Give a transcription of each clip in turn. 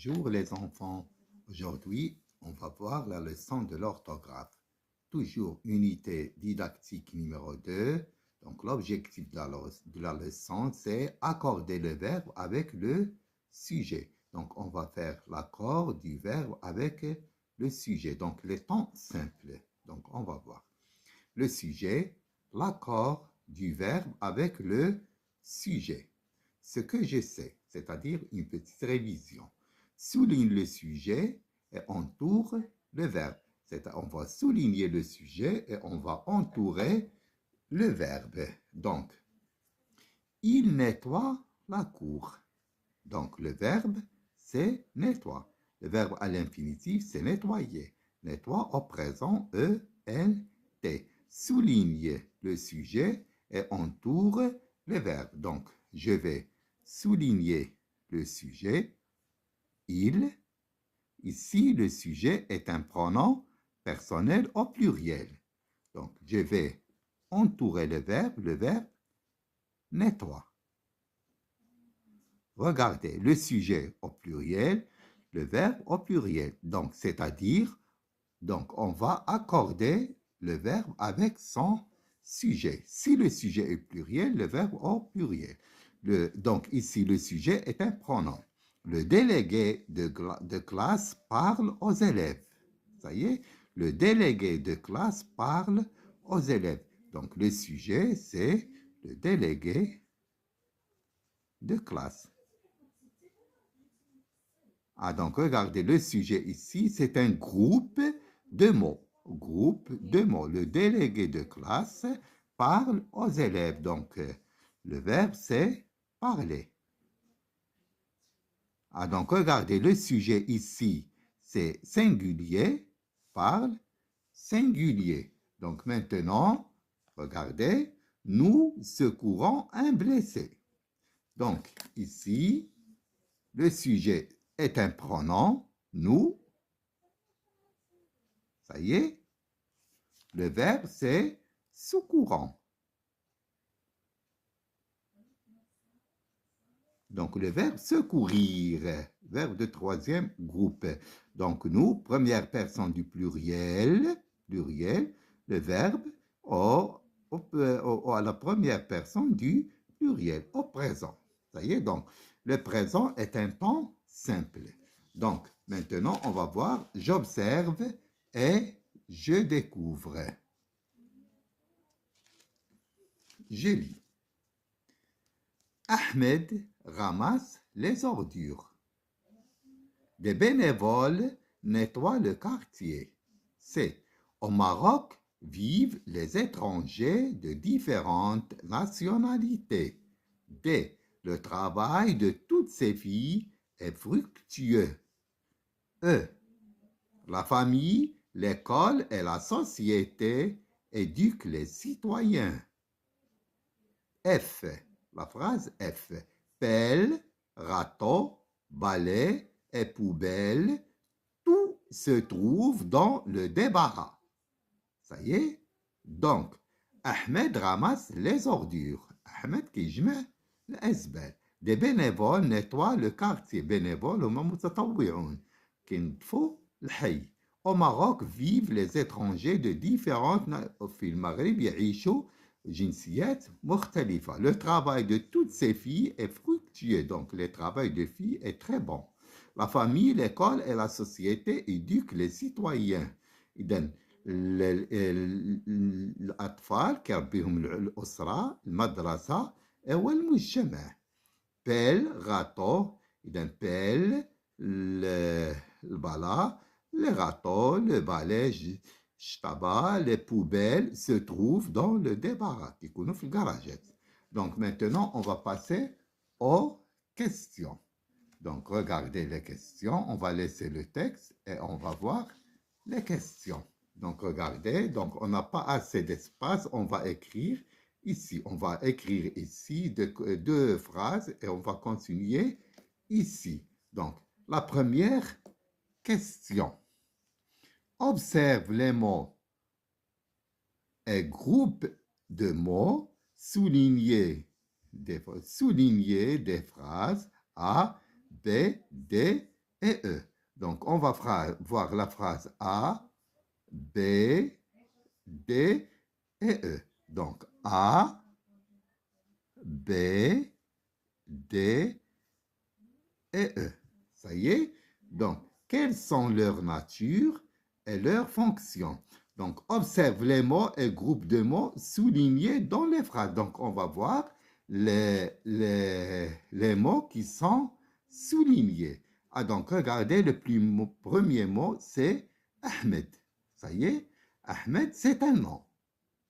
Bonjour les enfants. Aujourd'hui, on va voir la leçon de l'orthographe. Toujours unité didactique numéro 2. Donc l'objectif de la leçon, c'est accorder le verbe avec le sujet. Donc on va faire l'accord du verbe avec le sujet. Donc les temps simples. Donc on va voir. Le sujet, l'accord du verbe avec le sujet. Ce que je sais, c'est-à-dire une petite révision. Souligne le sujet et entoure le verbe. On va souligner le sujet et on va entourer le verbe. Donc, il nettoie la cour. Donc, le verbe, c'est nettoie. Le verbe à l'infinitif, c'est nettoyer. Nettoie au présent, E-N-T. Souligne le sujet et entoure le verbe. Donc, je vais souligner le sujet, il. Ici, le sujet est un pronom personnel au pluriel. Donc, je vais entourer le verbe nettoie. Regardez, le sujet au pluriel, le verbe au pluriel. Donc, c'est-à-dire, on va accorder le verbe avec son sujet. Si le sujet est pluriel, le verbe au pluriel. Donc, ici, le sujet est un pronom. Le délégué de classe parle aux élèves. Ça y est, le délégué de classe parle aux élèves. Donc, le sujet, c'est le délégué de classe. Ah, donc, regardez, le sujet ici, c'est un groupe de mots. Groupe de mots. Le délégué de classe parle aux élèves. Donc, le verbe, c'est parler. Ah, donc, regardez, le sujet ici, c'est singulier, parle, singulier. Donc, maintenant, regardez, nous secourons un blessé. Donc, ici, le sujet est un pronom, nous. Ça y est. Le verbe, c'est secourant. Donc, le verbe secourir, verbe de troisième groupe. Donc, nous, première personne du pluriel, le verbe à la première personne du pluriel, au présent. Ça y est, donc, le présent est un temps simple. Donc, maintenant, on va voir, j'observe et je découvre. Je lis. Ahmed ramasse les ordures. Des bénévoles nettoient le quartier. C. Au Maroc vivent les étrangers de différentes nationalités. D. Le travail de toutes ces filles est fructueux. E. La famille, l'école et la société éduquent les citoyens. F. La phrase F. Pelle, râteau, balai et poubelle, tout se trouve dans le débarras. Ça y est. Donc, Ahmed ramasse les ordures. Ahmed qui يجمع الأزبال. Des bénévoles nettoient le quartier. bénévoles هم متطوعون كينظفوا الحي. Au Maroc vivent les étrangers de différentes في المغرب يعيشوا جنسيات مختلفة. Le travail de toutes ces filles est fructueux. Donc, le travail de filles est très bon. La famille, l'école et la société éduquent les citoyens. إذن الأطفال كيربيهم الأسرة، المدرسة والمجتمع. بيل غاتو، إذن بيل البلا، le râteau, le balai, les poubelles se trouvent dans le débarras. Donc maintenant, on va passer aux questions. Donc regardez les questions, on va laisser le texte et on va voir les questions. Donc regardez, donc on n'a pas assez d'espace, on va écrire ici. On va écrire ici deux phrases et on va continuer ici. Donc la première question. Observe les mots et groupe de mots, souligner des phrases A, B, D et E. Donc, on va voir la phrase A, B, D et E. Donc, A, B, D et E. Ça y est? Donc, quelles sont leurs natures et leurs fonctions? Donc, observe les mots et groupes de mots soulignés dans les phrases. Donc, on va voir les mots qui sont soulignés. Ah, donc, regardez, le premier mot, c'est Ahmed. Ça y est? Ahmed, c'est un nom.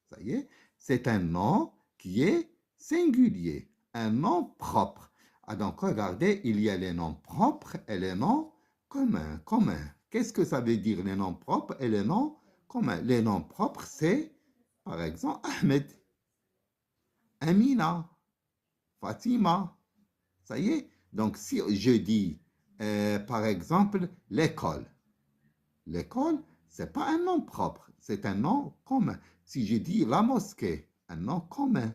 Ça y est? C'est un nom qui est singulier, un nom propre. Ah, donc, regardez, il y a les noms propres et les noms communs. Qu'est-ce que ça veut dire les noms propres et les noms communs? Les noms propres, c'est, par exemple, Ahmed, Amina, Fatima. Ça y est? Donc, si je dis, par exemple, l'école. L'école, ce n'est pas un nom propre, c'est un nom commun. Si je dis la mosquée, un nom commun.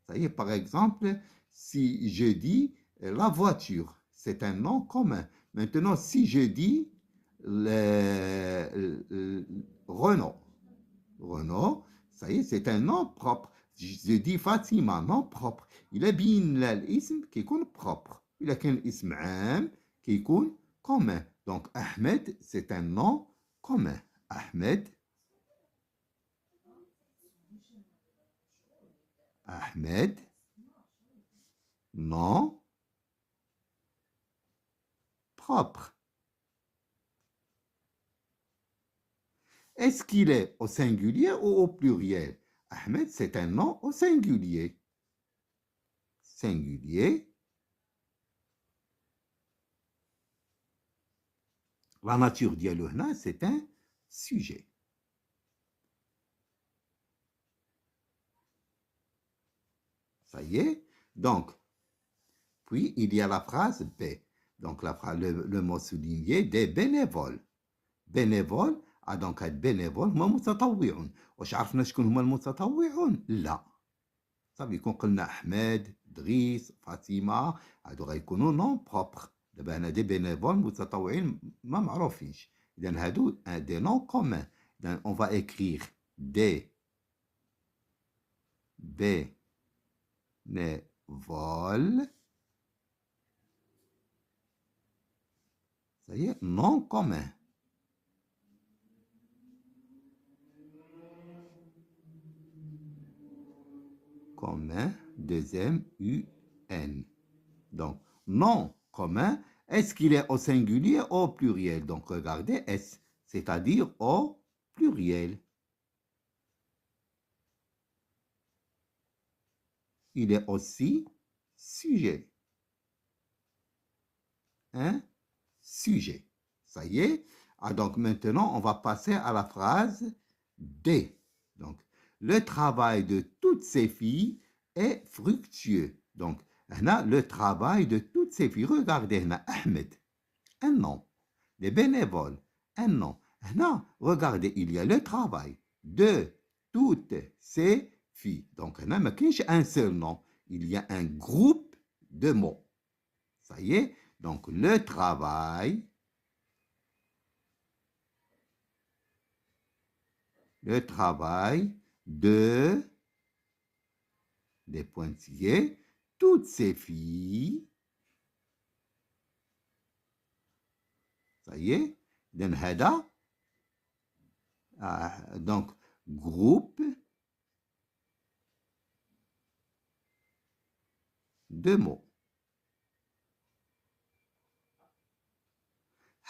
Ça y est, par exemple, si je dis la voiture, c'est un nom commun. Maintenant, si je dis Renault, Renault, ça y est, c'est un nom propre. Je dis Fatima, nom propre. Il a bien l'ism qui est propre. Il a qu'un ism عام qui est commun. Donc, Ahmed, c'est un nom commun. Ahmed, Ahmed, nom propre. Est-ce qu'il est au singulier ou au pluriel? Ahmed, c'est un nom au singulier. Singulier. La nature dialogue, c'est un sujet. Ça y est. Donc, puis il y a la phrase B. Donc, le mot souligné des bénévoles. bénévoles donc هاد bénévoles هما متطوعون. واش عرفنا شكون هما المتطوعون؟ لا. صافي يكون قلنا احمد، ادريس، فاطمه، هادو غيكونوا نون بروبر. دابا هنا دي bénévoles متطوعين ما معروفينش. اذا هادو دي نون كومون. اذا اون فا écrire دي bénévoles. Ça y est, non commun. Commun, deuxième UN. Donc, non commun, est-ce qu'il est au singulier ou au pluriel? Donc, regardez S, c'est-à-dire au pluriel. Il est aussi sujet. Un sujet. Ça y est. Ah, donc, maintenant, on va passer à la phrase D. Donc, le travail de toutes ces filles est fructueux. Donc, le travail de toutes ces filles. Regardez, Ahmed, un nom. Les bénévoles, un nom. Regardez, il y a le travail de toutes ces filles. Donc, il n'y a un seul nom. Il y a un groupe de mots. Ça y est. Donc, le travail de, des pointillés, toutes ces filles. Ça y est. Donc, groupe de mots.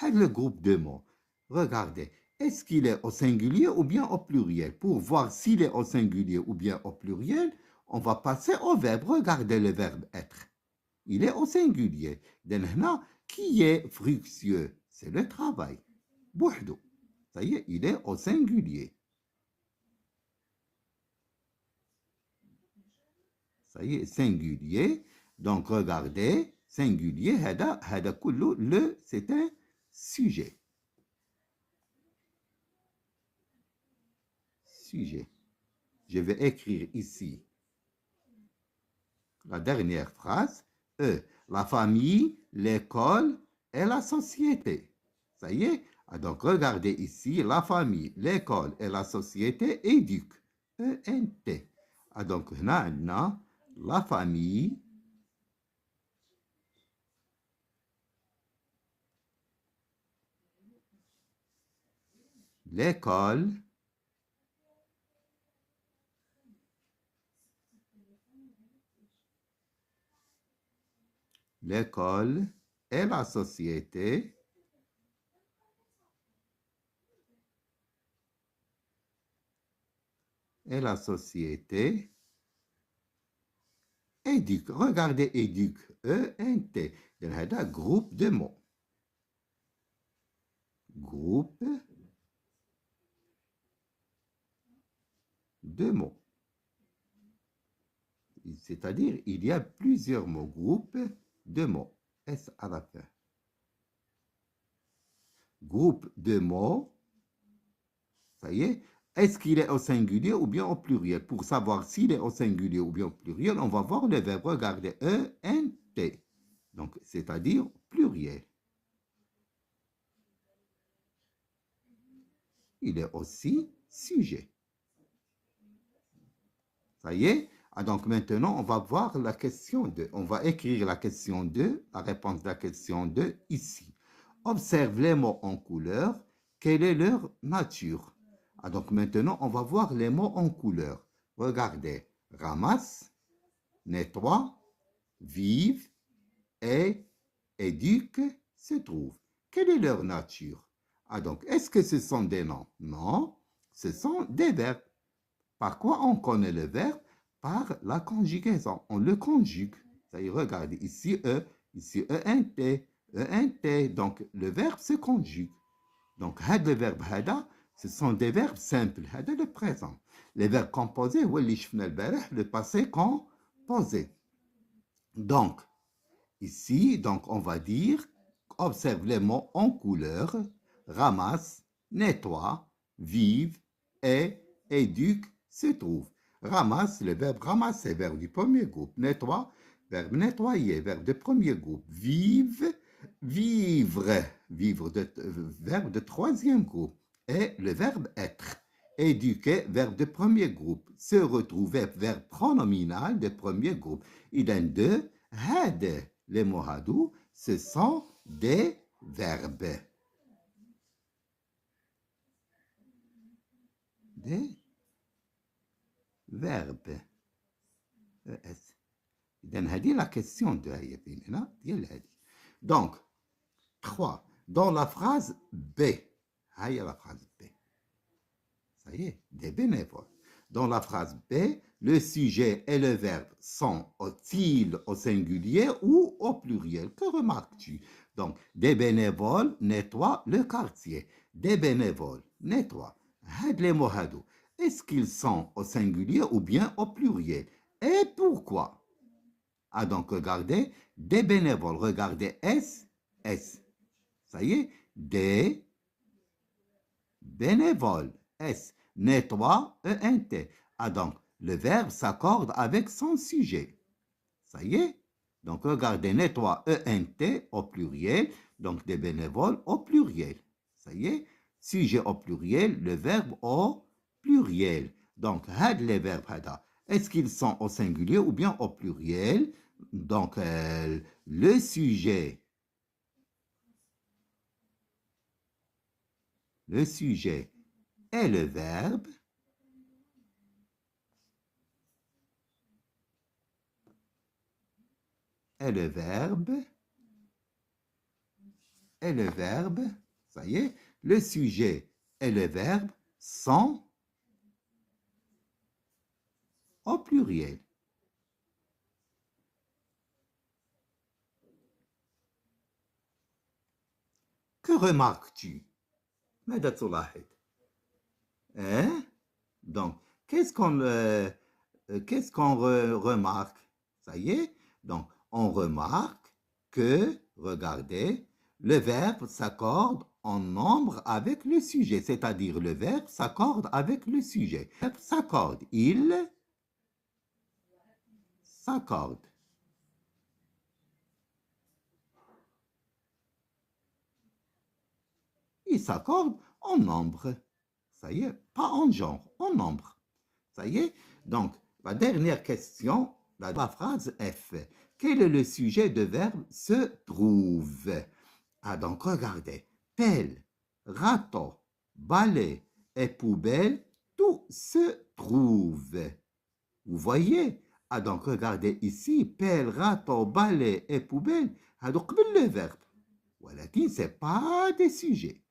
Le groupe de mots. Regardez. Est-ce qu'il est au singulier ou bien au pluriel? Pour voir s'il est au singulier ou bien au pluriel, on va passer au verbe. Regardez le verbe être. Il est au singulier. Qui est fructueux? C'est le travail. Bouhdou. Ça y est, il est au singulier. Ça y est, singulier. Donc, regardez, singulier, c'est un sujet. Sujet. Je vais écrire ici la dernière phrase. La famille, l'école et la société. Ça y est? Donc, regardez ici, la famille, l'école et la société éduquent. E-N-T. Donc, la famille, l'école, et la société éduque. Regardez éduque. E-N-T. هذا groupe de mots. Groupe de mots. C'est-à-dire, il y a plusieurs mots. Groupe de mots. S à la fin. Groupe de mots. Ça y est. Est-ce qu'il est au singulier ou bien au pluriel? Pour savoir s'il est au singulier ou bien au pluriel, on va voir le verbe. Regardez. E-N-T. Donc, c'est-à-dire pluriel. Il est aussi sujet. Ça y est? Donc maintenant, on va voir la question 2. On va écrire la question 2, la réponse de la question 2 ici. Observe les mots en couleur. Quelle est leur nature? Donc maintenant, on va voir les mots en couleur. Regardez. Ramasse, nettoie, vive et éduque se trouve. Quelle est leur nature? Donc, est-ce que ce sont des noms? Non, ce sont des verbes. Par quoi on connaît le verbe? Par la conjugaison. On le conjugue. Ça y est, regardez, ici E, ici E-N-T, E-N-T. Donc, le verbe se conjugue. Donc, le verbe hada, ce sont des verbes simples. Hada le présent. Les verbes composés, le passé composé. Donc, ici, donc, on va dire, observe les mots en couleur, ramasse, nettoie, vive et éduque se trouve. Ramasse, le verbe ramasser, verbe du premier groupe. Nettoie, verbe nettoyer, verbe de premier groupe. Vive, vivre, verbe de troisième groupe. Et le verbe être. Éduquer, verbe de premier groupe. Se retrouver, verbe pronominal de premier groupe. Il y a deux, had. Les mots hadou, ce sont des verbes. Des verbes. إذن la question de Donc, 3. Dans la phrase B. La phrase B. Ça y est, des bénévoles. Dans la phrase B, le sujet et le verbe sont-ils au singulier ou au pluriel? Que remarques-tu? Donc, des bénévoles nettoient le quartier. Des bénévoles nettoient. Les mots hadou. Est-ce qu'ils sont au singulier ou bien au pluriel? Et pourquoi? Donc, regardez, des bénévoles. Regardez S, S. Ça y est, des bénévoles. S. Nettoie, E-N-T. Donc, le verbe s'accorde avec son sujet. Ça y est. Donc, regardez, nettoie, E-N-T au pluriel. Donc, des bénévoles au pluriel. Ça y est. Sujet au pluriel, le verbe au pluriel. Donc, les verbes, est-ce qu'ils sont au singulier ou bien au pluriel? Donc, le sujet est le verbe. Ça y est, le sujet et le verbe sont au pluriel. Que remarques-tu? Hein? Donc, qu'est-ce qu'on remarque? Ça y est? Donc, on remarque que, regardez, le verbe s'accorde en nombre avec le sujet, c'est-à-dire le verbe s'accorde avec le sujet. Le verbe s'accorde, il s'accorde. ils s'accordent en nombre. Ça y est, pas en genre, en nombre. Ça y est. Donc, la dernière question, la phrase F. Quel est le sujet de verbe se trouve? Ah, donc, regardez. Pelle, râteau, balai et poubelle, tout se trouve. Vous voyez? Ah, donc, regardez ici. Pelle, râteau, balai et poubelle. Ah, donc, le verbe. ولكن c'est pas des sujets.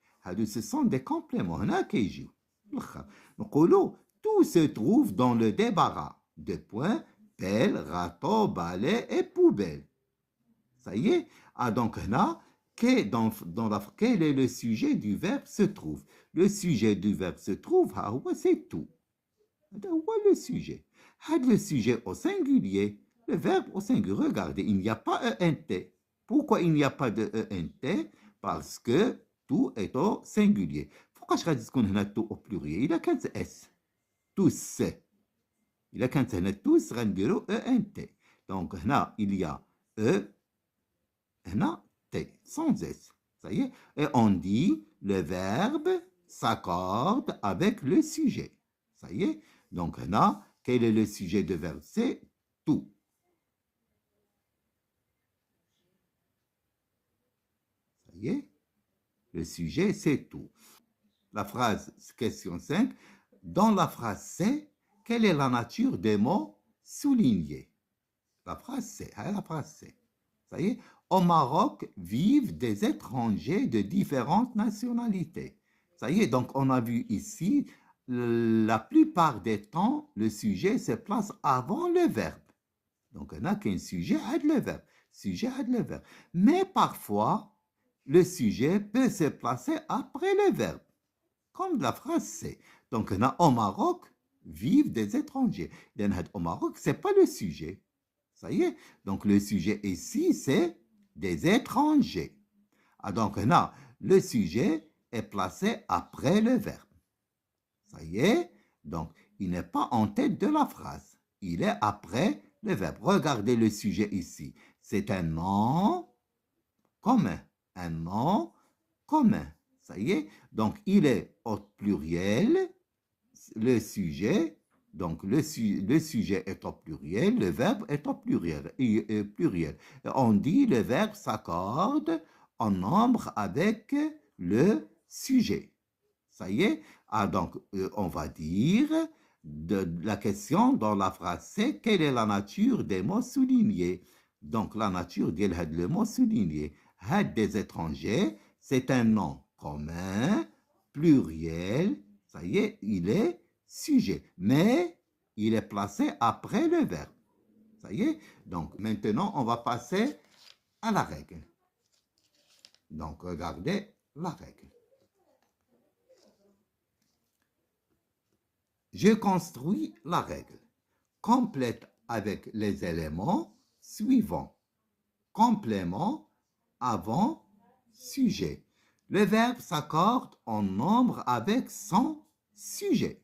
Ce sont des compléments. هنا كيجيو. نقولوا tout se trouve dans le débarras. Deux points, pelle, râteau, balai et poubelle. Ça y est. Ah, donc là, quel est le sujet du verbe se trouve? Le sujet du verbe se trouve, c'est tout. Le sujet. Le sujet au singulier. Le verbe au singulier. Regardez, il n'y a pas ENT. Pourquoi il n'y a pas de ENT? Parce que tout est au singulier. Pourquoi je dis qu'on a tout au pluriel? Il a qu'un S. Tous. Il a qu'un S. Tous, rendez-vous ENT. Donc là, il y a E, là, T, sans S. Ça y est. Et on dit le verbe s'accorde avec le sujet. Ça y est. Donc là, quel est le sujet de verbe? C'est tout. Ça y est. Le sujet, c'est tout. La phrase, question 5. Dans la phrase C, quelle est la nature des mots soulignés? La phrase C. La phrase C. Ça y est. Au Maroc vivent des étrangers de différentes nationalités. Ça y est, donc on a vu ici, la plupart des temps, le sujet se place avant le verbe. Donc on n'a qu'un sujet à le verbe. Sujet à le verbe. Mais parfois, le sujet peut se placer après le verbe. Comme la phrase C. Donc on a au Maroc vivent des étrangers. Au Maroc, ce n'est pas le sujet. Ça y est. Donc le sujet ici, c'est des étrangers. Ah, donc là, le sujet est placé après le verbe. Ça y est. Donc, il n'est pas en tête de la phrase. Il est après le verbe. Regardez le sujet ici. C'est un nom commun. Un nom commun. Ça y est. Donc, il est au pluriel. Le sujet, donc le sujet est au pluriel, le verbe est au pluriel. On dit le verbe s'accorde en nombre avec le sujet. Ça y est. Ah, donc, on va dire la question dans la phrase c'est quelle est la nature des mots soulignés? Donc, la nature le mot souligné. Des étrangers, c'est un nom commun, pluriel. Ça y est, il est sujet. Mais il est placé après le verbe. Ça y est. Donc, maintenant, on va passer à la règle. Donc, regardez la règle. Je construis la règle. Complète avec les éléments suivants. Complément avant sujet. Le verbe s'accorde en nombre avec son sujet.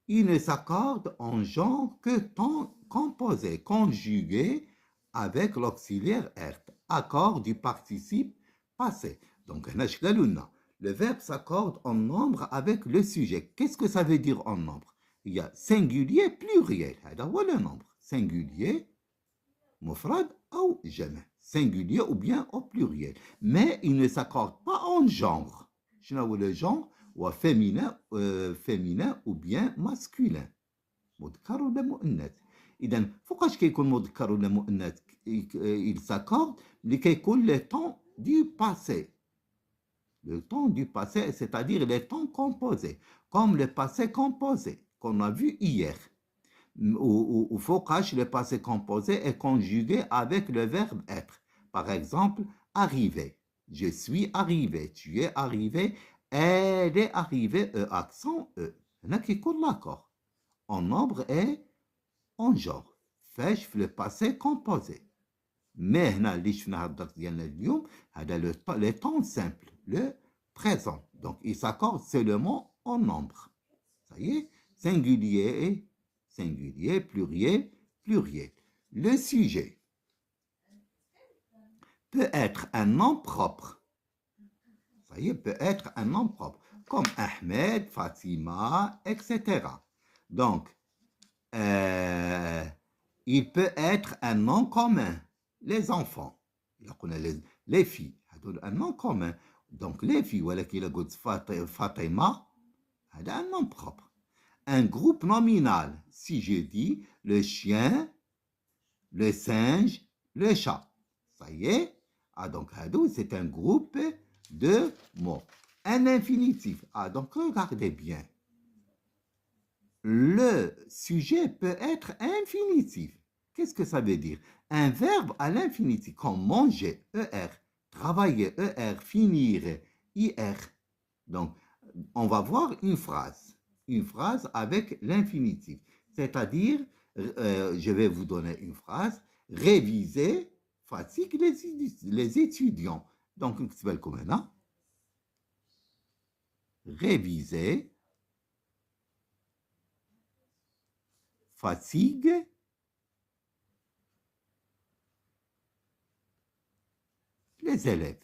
Il ne s'accorde en genre que temps composé, conjugué avec l'auxiliaire être. Accord du participe passé. Donc, le verbe s'accorde en nombre avec le sujet. Qu'est-ce que ça veut dire en nombre? Il y a singulier, pluriel. Voilà le nombre. Singulier, mufrad ou jama. Singulier ou bien au pluriel. Mais il ne s'accorde pas en genre. Je n'ai le genre ou féminin, féminin ou bien masculin. مذكر ولا مؤنث. إذا فوقاش كيكون مذكر ولا مؤنث il s'accorde لكي يكون le temps du passé. Le temps du passé, c'est-à-dire les temps composés, comme le passé composé qu'on a vu hier. Ou focage, le passé composé est conjugué avec le verbe être. Par exemple, arriver. Je suis arrivé. Tu es arrivé. Elle est arrivée. Accent E. Il y en a qui collent l'accord. En nombre et en genre. Fèche le passé composé. Mais le temps simple, le présent. Donc, il s'accorde seulement en nombre. Ça y est, singulier, singulier, pluriel, pluriel. Le sujet. peut être un nom propre. Ça y est, peut être un nom propre, comme Ahmed, Fatima, etc. Donc, il peut être un nom commun. Les enfants, les filles, un nom commun. Donc, les filles, Fatima, un nom propre. Un groupe nominal, si je dis le chien, le singe, le chat. Ça y est. Donc, c'est un groupe de mots. Un infinitif. Donc, regardez bien. Le sujet peut être infinitif. Qu'est-ce que ça veut dire? Un verbe à l'infinitif, comme manger, ER, travailler, ER, finir, IR. Donc, on va voir une phrase avec l'infinitif. C'est-à-dire, je vais vous donner une phrase, réviser fatigue les étudiants. Donc, c'est belle comme ça. Réviser fatigue les élèves.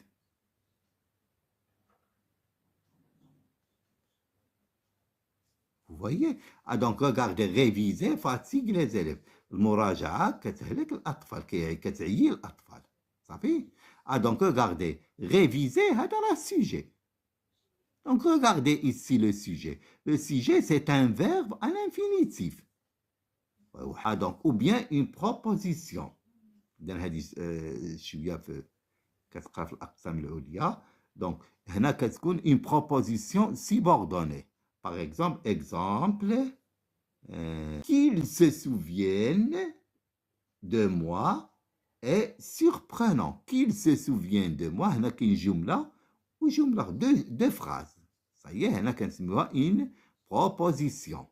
Vous voyez? Donc, regardez, réviser fatigue les élèves. المراجعة كتهلك الأطفال كتعيي الأطفال. صافي؟ Donc, regardez, réviser, هذا le sujet. Donc, regardez ici le sujet. Le sujet, c'est un verbe à l'infinitif. Donc, ou bien une proposition. شوية في كتقرا في الأقسام العليا. Donc, هنا كتكون une proposition subordonnée. Par exemple, qu'ils se souviennent de moi est surprenant. Qu'ils se souviennent de moi, هنا كاين جملة وجملة deux phrases. Ça y est, هنا كنسميوها une proposition.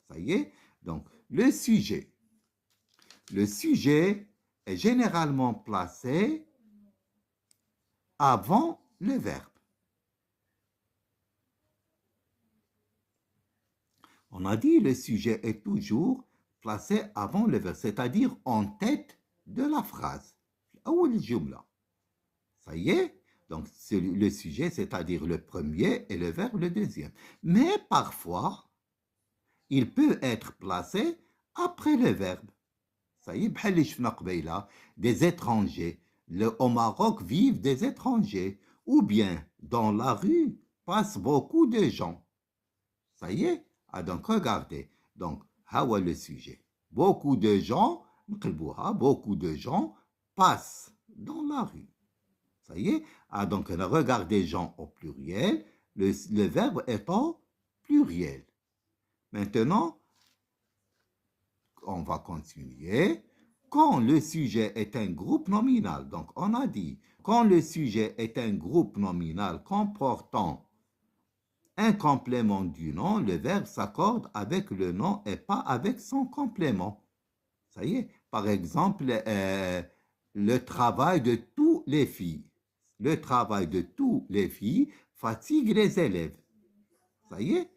Ça y est. Donc, le sujet. Le sujet est généralement placé avant le verbe. On a dit le sujet est toujours placé avant le verbe, c'est-à-dire en tête de la phrase. Ça y est, donc le sujet, c'est-à-dire le premier et le verbe le deuxième. Mais parfois, il peut être placé après le verbe. Ça y est, des étrangers. Au Maroc vivent des étrangers. Ou bien, dans la rue, passent beaucoup de gens. Ça y est. Donc, regardez. Donc, hawa le sujet. Beaucoup de gens passent dans la rue. Ça y est. Donc, regardez gens au pluriel. Le verbe est au pluriel. Maintenant, on va continuer. Quand le sujet est un groupe nominal, donc on a dit, quand le sujet est un groupe nominal comportant un complément du nom, le verbe s'accorde avec le nom et pas avec son complément. Ça y est. Par exemple, le travail de tous les filles. Le travail de tous les filles fatigue les élèves. Ça y est.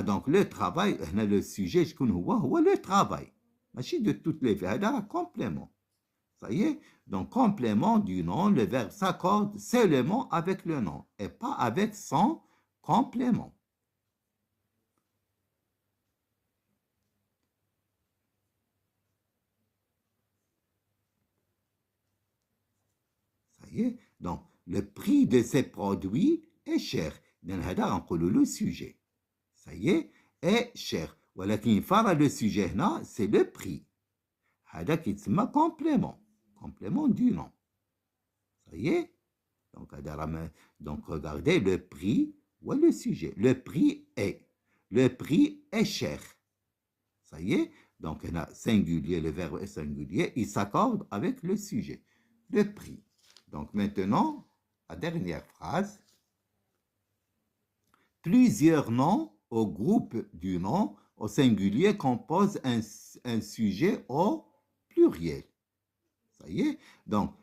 Donc, le travail, le sujet, le travail. Machine de toutes les filles. Un complément. Ça y est. Donc, complément du nom, le verbe s'accorde seulement avec le nom et pas avec son complément. Ça y est. Donc, le prix de ces produits est cher. Donc, on dit le sujet. Ça y est cher. ولكن فرع le sujet هنا, c'est le prix. هذا كيتسمى complément du nom. Ça y est. Donc, regardez le prix ou le sujet. Le prix est cher. Ça y est. Donc, on a singulier, le verbe est singulier. Il s'accorde avec le sujet. Le prix. Donc, maintenant, la dernière phrase. Plusieurs noms au groupe du nom au singulier composent un sujet au pluriel. Ça y est. Donc,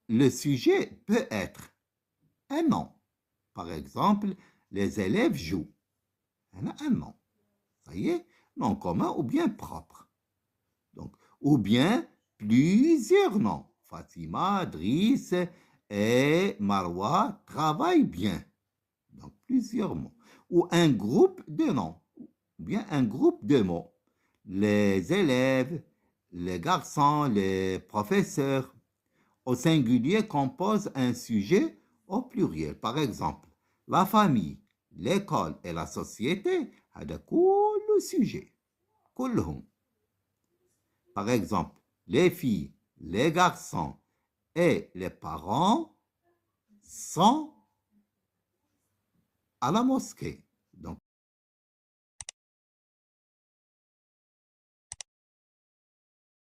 le sujet peut être un nom. Par exemple, les élèves jouent. Un nom. Ça y est. Nom commun ou bien propre. Donc, ou bien plusieurs noms. Fatima, Driss et Marwa travaillent bien. Donc, plusieurs mots. Ou un groupe de noms. Ou bien un groupe de mots. Les élèves, les garçons, les professeurs. Au singulier compose un sujet au pluriel. Par exemple, la famille, l'école et la société, هذا كله sujet. كلهم. Par exemple, les filles, les garçons et les parents sont à la mosquée.